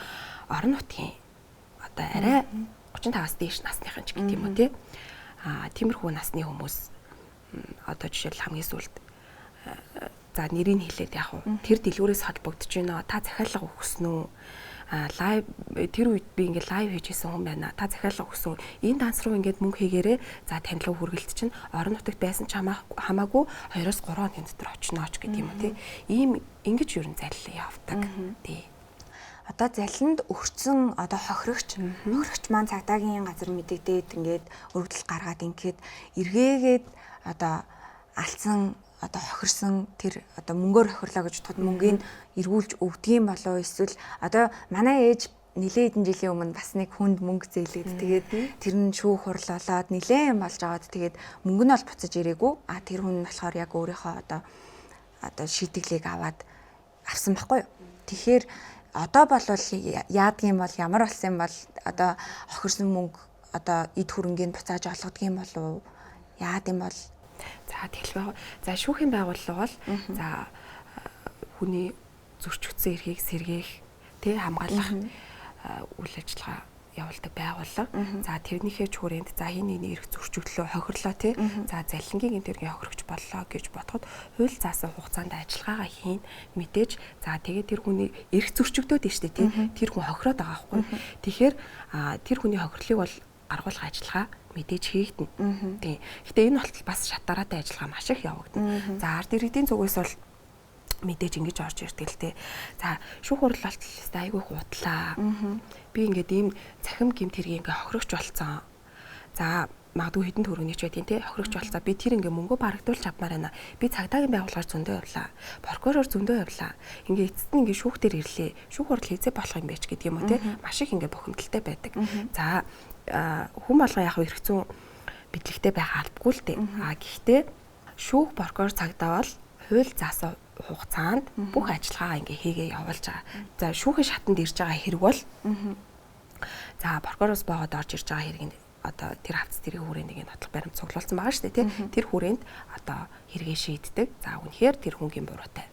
орон нутгийн одоо арай 35-аас дээш насныхан ч гэх юм уу тий. Тиймэрхүү насны хүмүүс одоо жишээл хамгийн сүүлд за нэрийг хэлээд яг уу тэр дэлгүүрээс холбогдож байна. Та захиалга өгсөн үү? Лайв тэр үед би ингээд лайв хийжсэн хүн байна. Та захиалга өгсөн. Энэ данс руу ингээд мөнгө хийгээрээ за танилга хүргэлт чинь орон нутагт байсан ч хамаагүй 2-3 хоногийн дотор очнооч гэдэг юм уу тий. Ийм ингэж юу н заллаа явдаг. Тий. Одоо заллинд өгсөн одоо хохирогч маань цагдаагийн газар мэдэгдээд ингээд өргөдөл гаргаад ингээд эргээгээд одоо алдсан одоо хохирсон тэр одоо мөнгөөр хохирлоо гэж тод мөнгөийг эргүүлж өгдгийм болов эсвэл одоо манай ээж нэлээд хэдэн жилийн өмнө бас нэг хүнд мөнгө зээлээд тэгээд тэр нь шүүх хурал болоод нэлээд юм болж байгаад тэгээд мөнгө нь бол буцаж ирээгүй тэр хүн нь болохоор яг өөрийнхөө одоо шийтгэлийг аваад авсан байхгүй юу. Тэгэхээр одоо бол яадгийн бол ямар болсон юм бол одоо хохирсон мөнгө одоо эд хөрөнгийг буцааж олгодгийм болов яад юм бол за тэгэл за шүүхийн байгууллага бол за хүний зөрчигдсөн эрхийг сэргээх тий хамгаалах үйл ажиллагаа явуулдаг байгууллага. За тэрнийхээ чүүрэнд за хин нэг эрх зөрчигдлөө хохирлоо тий. За заллингийн тэргийн хохирогч боллоо гэж бодоход хууль заасан хугацаанд ажиллагаагаа хийн мэдээж за тэгээд тэр хүний эрх зөрчигдөөд нь штэ тий. Тэр хүн хохироод байгаа байхгүй. Тэгэхээр тэр хүний хохирлыг бол гаргуулах ажиллагаа мэдээж хийгдэнэ. Тий. Гэтэ энэ болтол бас шатараатай ажиллагаа маш их явагдана. За ард иргэдийн зүгээс бол мэдээж ингэж орж ирдэг л тий. За шүүх хурал болтол айгүй худлаа. Би ингээд ийм цахим гэмт хэрэг ингээ хохирогч болцсон. За магадгүй хэдэн төгрөгийн ч байдیں۔ Тий хохирогч болцоо. Би тэр ингээ мөнгө барагдуулж авмаар байна. Би цагдаагийн байгууллагаар зөндөө явлаа. Прокурор зөндөө явлаа. Ингээ эцэст нь ингээ шүүхтэр ирлээ. Шүүх хурал хийзээ болох юм байж гэдэг юм уу тий. Маш их ингээ бухимдалтай байдаг. За хүн болгон яг эрх зүйн бидлэгтэй байх албагүй л дээ. Гэхдээ шүүх прокурор цагдаа бол хууль заасан хугацаанд бүх ажиллагаагаа ингээ хийгээ явуулж байгаа. За шүүхийн шатанд ирж байгаа хэрэг бол за прокуророос боогод орж ирж байгаа хэрэг одоо тэр хавц тэрийн хүрээнд нэг нотлох баримт цуглуулсан байгаа шүү дээ тий. Тэр хүрээнд одоо хэрэгээ шийддэг. За үнэхээр тэр хүнгийн буруутай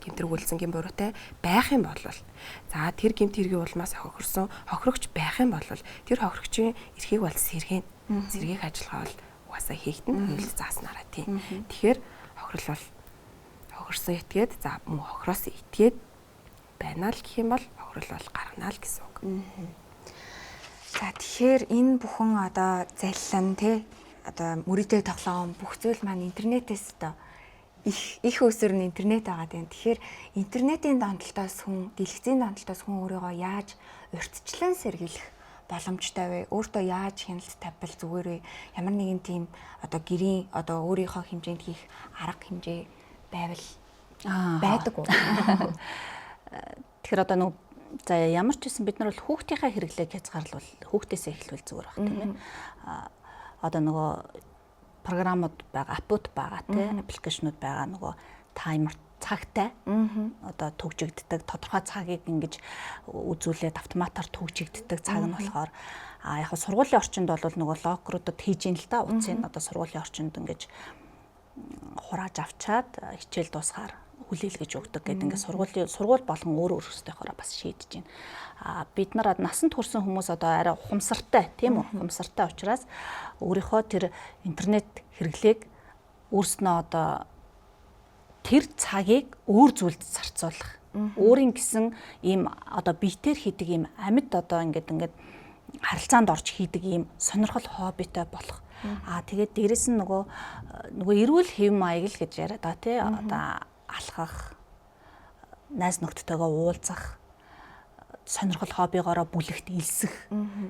гэмтрүүлсэнгийн буруутай байх юм бол за тэр гэмт хэргийн улмаас хохирсон хохирогч байх юм бол тэр хохирогчийн эрхийг бол сэргээх ажиллагаа бол угаасаа хийгдэн хууль зааснараа тий. Тэгэхээр хохирол бол хохирсон этгээд за мөн хохироос этгээд байна л гэх юм бол хохирол бол гаргана л гэсэн үг. За тэгэхээр энэ бүхэн одоо заллин тий одоо мөрөдөө тоглоом бүх зүйл маань интернетээс одоо их өсөр нь интернет байгаа тийм. Тэгэхээр интернетийн донтолтоос хүн дэлгэцийн донтолтоос хүн өөрийгөө яаж урьдчилан сэргийлэх боломжтой вэ? Өөртөө яаж хяналт тавьбал зүгээр вэ? Ямар нэгэн тийм одоо гэрийн одоо өөрийнхөө хэмжээнд хийх арга хэмжээ байвал байдаг уу? Тэгэхээр одоо нэг за ямар ч байсан бид нар бол хүүхдийнхээ хэрэглээг хязгаарлал хүүхдээсээ эхлүүл зүгээр баг тийм ээ. Одоо нөгөө програмууд байгаа, аппууд байгаа тийм аппликейшнууд байгаа нөгөө таймер цагтай одоо төгжигддэг тодорхой цагийг ингэж үзүүлээд автоматар төгжигддэг цаг нь болохоор яг сургуулийн орчинд бол нөгөө локеруудад хийж ин л та утсын одоо сургуулийн орчинд ингэж хурааж авчаад хичээл дуусгаар хүлээлгэж өгдөг гэдэг ингээд сургууль болгон өөр өөрсдийнхоороо бас шийдэж байна. Бид нар насанд хүрсэн хүмүүс одоо арай ухамсартай тийм үү? Ухамсартай учраас өөрийнхөө тэр интернет хэрэглээг өөрснөө одоо тэр цагийг өөр зүйлд зарцуулах. Өөрийн гэсэн ийм одоо биетээр хийдэг ийм амьд одоо ингээд харилцаанд орж хийдэг ийм сонирхол хоббитой болох. Тэгээд дээрэс нь нөгөө эрүүл хэв маяг л гэж яриад байгаа тий. Одоо алхах, найз нөхдөдтэйгээ уулзах, сонирхол хоббигоороо бүлэгт элсэх,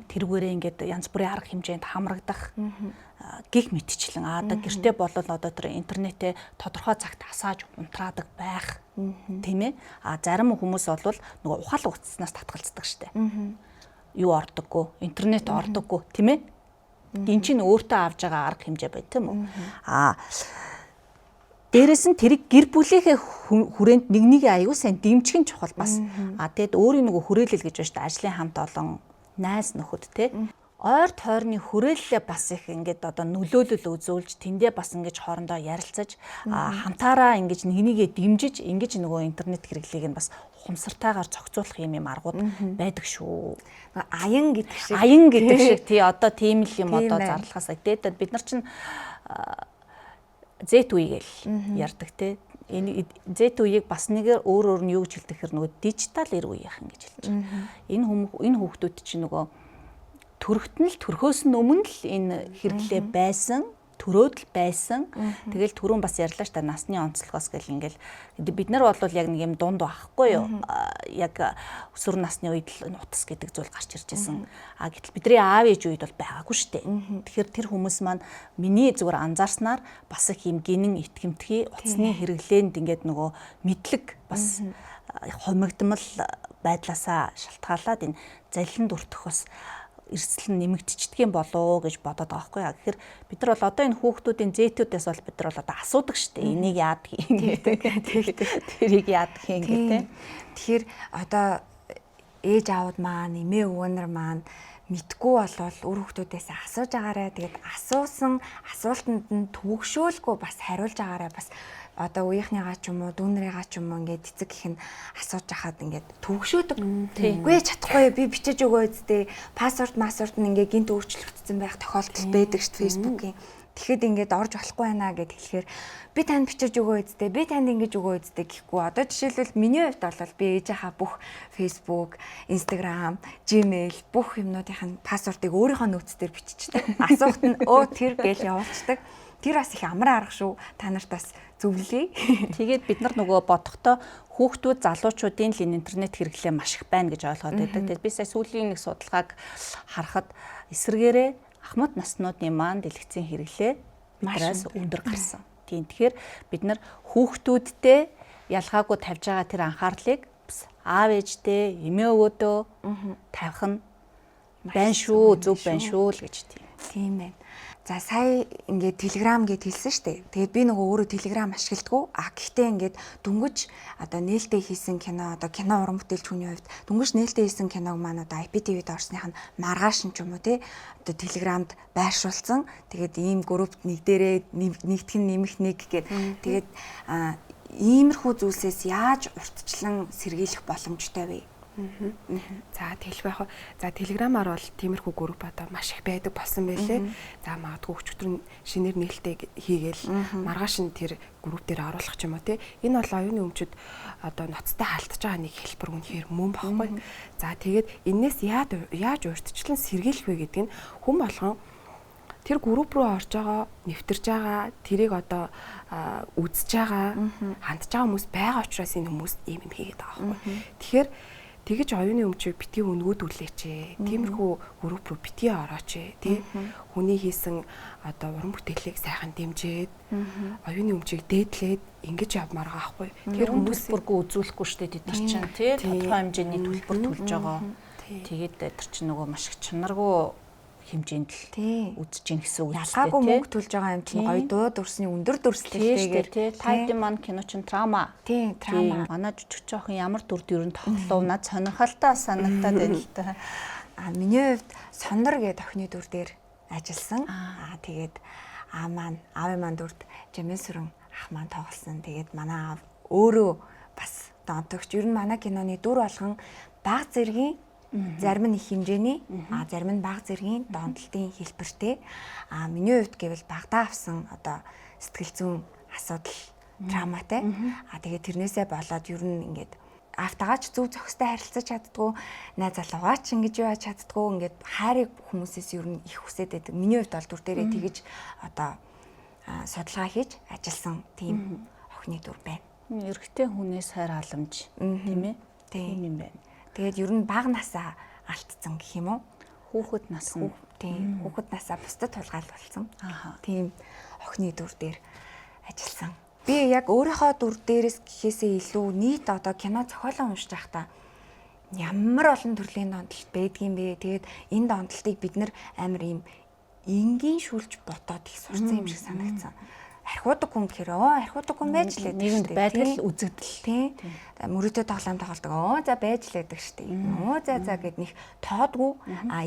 тэрүүгээрээ ингээд янз бүрийн арга хэмжээнд хамрагдах, гих мэтчлэн одоо гэртээ болол одоо тэр интернетээ тодорхой цагт асааж унтраадаг байх тийм ээ. Зарим хүмүүс бол нөгөө ухаал уцснаас татгалздаг штэ. Юу ордоггүй, интернет ордоггүй тийм ээ. Энд чинь өөртөө авж байгаа арга хэмжээ бай тийм үү. Дээрээс нь тэрийг гэр бүлийнхээ хүрээнд нэг аягүй сайн дэмжих нь чухал бас. Тэгэд өөрийн нөгөө хүрээлэл гэж байна шүү дээ. Ажлын хамт олон найз нөхөд те. Ойр тойрны хүрээлэлээ бас их ингээд одоо нөлөөлөл үзүүлж тэндээ бас ингэж хоорондоо ярилцаж хамтаараа ингэж нэгнийгээ дэмжиж ингэж нөгөө интернет хэрэглээг нь бас ухамсартайгаар зохицуулах юм аргууд байдаг шүү. Аян гэдэг шиг тий одоо тийм л юм одоо зарлахаас тэгээд бид нар чинь Z үе гэл ярьдаг те. Энэ Z үеийг бас нэгээр өөр нь юу гэж хэлдэг хэрэг нөгөө дижитал эр үе яхан гэж хэлж байна. Энэ хүүхдүүд чинь нөгөө төрөхөөс нь өмнө л энэ хэрэглээ байсан, төрөөд л байсан. Тэгэл түрүүн бас ярьлаа ш та насны онцлогоос гэл ингээл бид нар бол яг нэг юм дунд байхгүй юу? Яг өсвөр насны үед л нутас гэдэг зүйл гарч ирж байсан. Гэтэл бидний аав ээж үед бол байгаагүй штэ. Тэгэхээр тэр хүмүүс маань миний зүгээр анзаарснаар бас их юм гинэн итгэмтгий утасны хэрэглээнд ингээд нөгөө мэдлэг бас хомигдмал байдлаасаа шалтгаалаад энэ залиланд өртөх бас эрсдэл нь нэмэгдчихдэг юм болоо гэж бодоод байгаа байхгүй яа. Тэгэхээр бид нар бол одоо энэ хүүхдүүдийн зээтүүдээс бол бид нар бол одоо асуудаг штэ. Энийг яадаг юм гэдэг. Тэрийг яадаг юм гэдэг. Тэгэхээр одоо ээж аауд маань, эмээ өвгөнөр маань мэдгүй болвол өөр хүүхдүүдээс асууж агаарай. Тэгээд асуусан асуултанд нь төгшөөлгүй бас хариулж агаарай. Бас одоо үеийнхнийгаа ч юм уу дүүнэрийгаа ч юм уу ингээд эцэг гэх нь асууж хахад ингээд төгшөөдөг. Үгүй чадахгүй би бичиж өгөө үсттэй пассворд нь ингээд гинт өөрчлөгдсөн байх тохиолдол байдаг шүү дээ фэйсбүүкийн. Тэгэхэд ингээд орж болохгүй байна гэд хэлэхээр би танд бичиж өгөө үсттэй би танд ингэж өгөө үсттэй гэхгүй. Одоо жишээлбэл миний хувьд бол би ээжийнхаа бүх фэйсбүүк, инстаграм, жимэйл бүх юмнуудын пассвордыг өөрийнхөө нөөц дээр биччихдэг. Асуухт нь тэр гээл явуулцдаг. Тэр бас их амар арга шүү. Та нарт бас зөвлөе. Тэгээд бид нар нөгөө бодохдоо хүүхдүүд залуучуудын л интернет хэрэглээ маш их байна гэж ойлгоод байдаг. Тэгээд би сая сүүлийн нэг судалгааг харахад эсвэргээрээ ахмад наснуудын маань дэлгэцийн хэрэглээ маш өндөр гарсан. Тийм. Тэгэхээр бид нар хүүхдүүдтэй ялгаагүй тавьж байгаа тэр анхаарлыг аав ээжтэй, эмээ өвгөөдөө тавих нь байна шүү, зөв байна шүү л гэж тийм. Тийм байна. За сая ингээд Telegram гэд хэлсэн шүү дээ. Тэгээд би нөгөө өөрөө Telegram ашигладаг. Гэхдээ ингээд дөнгөж одоо нээлттэй хийсэн кино, одоо кино уран бүтээлч хүний хувьд дөнгөж нээлттэй хийсэн киног маань одоо IPTV-д орсных нь маргааш нь ч юм уу тий. Одоо Telegram-д байршуулсан. Тэгээд ийм группт нэг дээрээ нэгтгэх нэмэх нэг гэд. Тэгээд иймэрхүү зүйлсээс яаж урьдчилан сэргийлэх боломжтой вэ? За хэлэх байх. За Telegram-аар бол тиймэрхүү групп одоо маш их байдаг болсон байлээ. За магадгүй өчигдөр шинээр нээлттэй хийгээл маргааш нь тэр групп дээр оруулах ч юм уу те. Энэ бол оюуны өмчөд одоо ноцтой хаалтж байгаа нэг хэлбэр үнэхээр мөн баггүй. За тэгээд энээс яаж урьдчилан сэргийлэх вэ гэдэг нь хүн болгон тэр групп руу орж байгаа, нэвтэрж байгаа, тэрийг одоо үзэж байгаа, хандж байгаа хүмүүс байгаа учраас энэ хүмүүс ийм юм хийгээд байгаа байхгүй. Тэгэхээр тэгэж оюуны өмчийг битгий өнгөөдүүлээч. Тиймэрхүү групп руу битгий орооч. Тий. Хүний хийсэн одоо уран бүтээлийг сайхан дэмжиж, оюуны өмчийг дээдлээд ингэж явмаар байгаа байхгүй. Тэр хүмүүс бүргүй үзүүлэхгүй шүү дээ тэд нар чинь тий. Тодорхой хэмжээний төлбөр төлж байгаа. Тэгээд тэр чинь нөгөө маш их чанаргүй хэмжээнд л үзэж ийн гэсэн үг шүү дээ. Ялгаагүй мөнгө төлж байгаа юм чинь гоё дуу дүрсний өндөр дүрслэлтэйгээр тий. Тайдын маань кино чинь драма. Тий, драма. Манай жижиг жоохон ямар дүрд ер нь тоглоо над сонирхолтой санагдаад байна л та. Миний хувьд Сонор гэдэг охины дүр дээр ажилласан. Тэгээд аавын маань дүрд Жамин Сүрэн ах маань тоглосон. Тэгээд манай аав өөрөө бас донтогч. Ер нь манай киноны дүр болгон бага зэргийн зарим нь их хэмжээний зарим нь бага зэргийн донтолтын хэлбэртэй миний хувьд гэвэл багадаа авсан одоо сэтгэл зүйн асуудал драматай тэгээд тэрнээсээ болоод ер нь ингээд автогаач зөв зохистой харилцаж чаддгүй найз залуугаач ингэж юу яаж чаддгүй ингээд хайрыг хүмүүсээс ер нь их хүсээд байдаг. Миний хувьд бол дүр дээрээ тэгэж одоо судалгаа хийж ажилласан тийм охины дүр байна. Эрэгтэй хүнээс хайр халамж тийм ээ? Тийм юм байна. Тэгээд ер нь бага насаа алдсан гэх юм уу? Хүүхэд нас нь тийм хүүхэд насаа бусдад тулгаалуулсан. Тийм охины дүр дээр ажилласан. Би яг өөрийнхөө дүр дээрээс гэхээсээ илүү нийт одоо кино зохиолоо уншиж байхдаа ямар олон төрлийн донтолт байдгийм бэ? Тэгээд энэ донтолтыг бид нэр амар юм энгийн шүлж ботоод их сурцсан юм шиг санагдсан. Архиудаг хүн гэхээр архиудаг хүн байж лээд нийгэмд байдал үзэгдэл тийм мөрөөдөө тоглоом тоглодог за байж лээдэг штеп за гэд нэг тоодгүй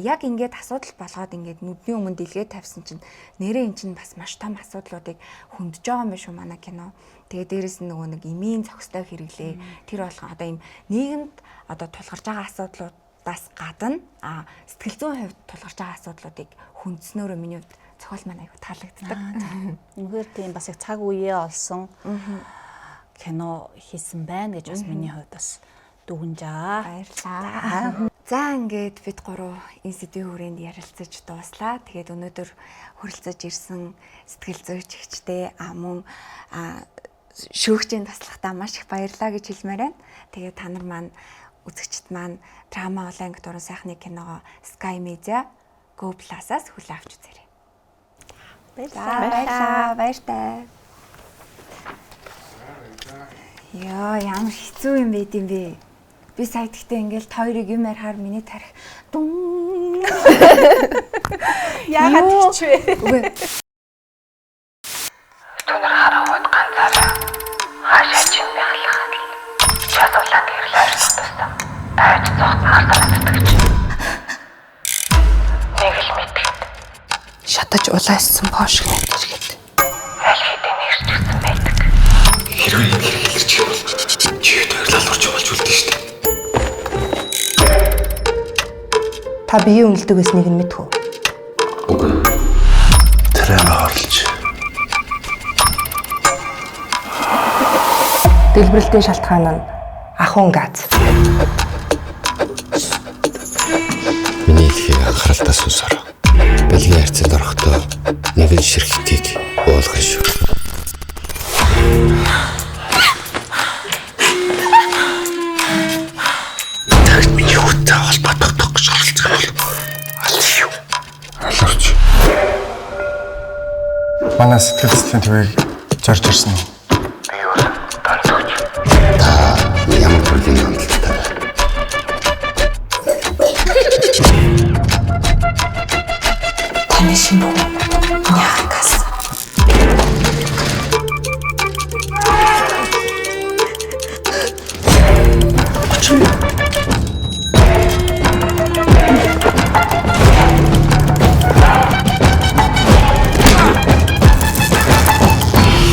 яг ингээд асуудал болгоод ингээд нүдний өмнө дэлгээд тавьсан чинь нэрээ эн чинь бас маш том асуудлуудыг хөндөж байгаа юм шүү манай кино. Тэгээ дээрэс нь нөгөө нэг эмийн зохистой хэрэглээ тэр болгон одоо юм нийгэмд одоо тулгарч байгаа асуудлуудаас гадна сэтгэл зүйн хувьд тулгарч байгаа асуудлуудыг хөндөснөөрөө миний хувьд зохиол маань аягүй таалагддаг. Үнэхээр тийм бас яг цаг үеэ олсон кино хийсэн байна гэж бас миний хувьд бас дүгнжаа. Баярлалаа. За ингээд бид гурав энэ сэдвийн хүрээнд ярилцаж дууслаа. Тэгээд өнөөдөр хүрэлцэж ирсэн сэтгэл зүйч хичтэй мөн шүүгчийн таслахтаа маш их баярлалаа гэж хэлмээр байна. Тэгээд та нар маань үзэгчд маань драма онлайн дуран сайхны киногоо Sky Media Go Plus-аас хүлээн авч үзээрэй. Баярлалаа. Баяртай. Яа, ямар хэцүү юм бэ гэдэм бэ? Би сая тэгтээ ингээл хоёрыг юм ярихаар миний тарих дун. Яагаад тэгчвэ? Үгүй. Түнэр харангуйд ганцаараа хаашаа ч юм байхлахад чадвалаа гэрлээ ажилласан. Айж зогтмаар санагддаг ч. Нэг л мэдгэд. Шатаж улаассан пошг гэж гээд. Аль хэдийн нэрчсэн байдаг. Хэрвээ юм хэрэглэрч юм бол чигэд баярлалуурч болж үлдэн штэ. Та биеийн үнэлдэг гэснийг нь мэдв үү? Үгүй. Трама орлож. Дэлбэрэлтийн шалтгаан нь ахуйн газ. Миний хэлхийг анхааралтай сонсоор. Бэлгийн харьцаанд орохдоо нэгэн ширхгийг уулгах шүү. Тэгт миний хүүтэй холбоотойгох гэж оролцох юм бол аль шүү. Алууч. Манай сэтгэл зүйн төвийг зорж ирсэн. Би юу донтогч. Та ямар төрлийн хандлагатай? Таны шинэ яагаас.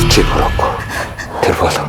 Чи бороогүй. Тэр болов.